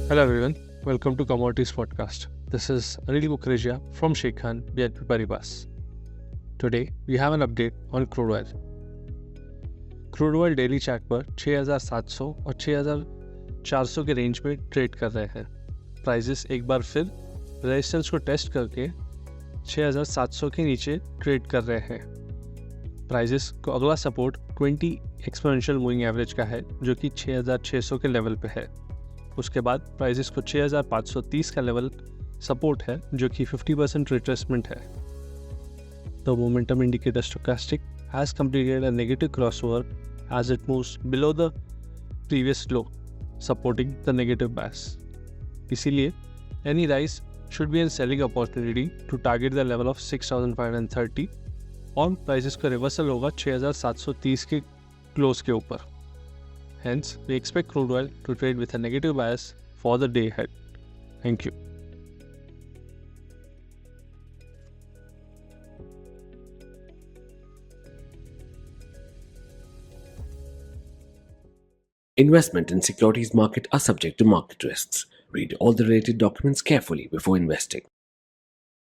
Hello everyone, welcome to Commodities podcast. This is 𝗀𝗵𝗿𝗀𝗶𝗃 from Sharekhan, BNP Paribas. Today we have an update on crude oil. Crude oil daily chart पर 6,700 और 6,400 के range में trade कर रहे हैं. Prices एक बार फिर रेजिस्टेंस को टेस्ट करके 6,700 के नीचे ट्रेड कर रहे हैं. प्राइजेस को अगला सपोर्ट 20 एक्सपोनेंशियल मूविंग एवरेज का है जो कि 6,600 के लेवल पे है. उसके बाद प्राइजेस को 6,530 का लेवल सपोर्ट है जो कि 50% रिट्रेसमेंट है. The momentum indicator stochastic has completed a negative crossover as it moves below the previous low, supporting the negative bias. इसीलिए any rise should be a selling opportunity to target the level of 6,530 और prices का reversal होगा 6,730 के close के ऊपर. Hence, we expect crude oil to trade with a negative bias for the day ahead. Thank you. Investment in securities market are subject to market risks. Read all the related documents carefully before investing.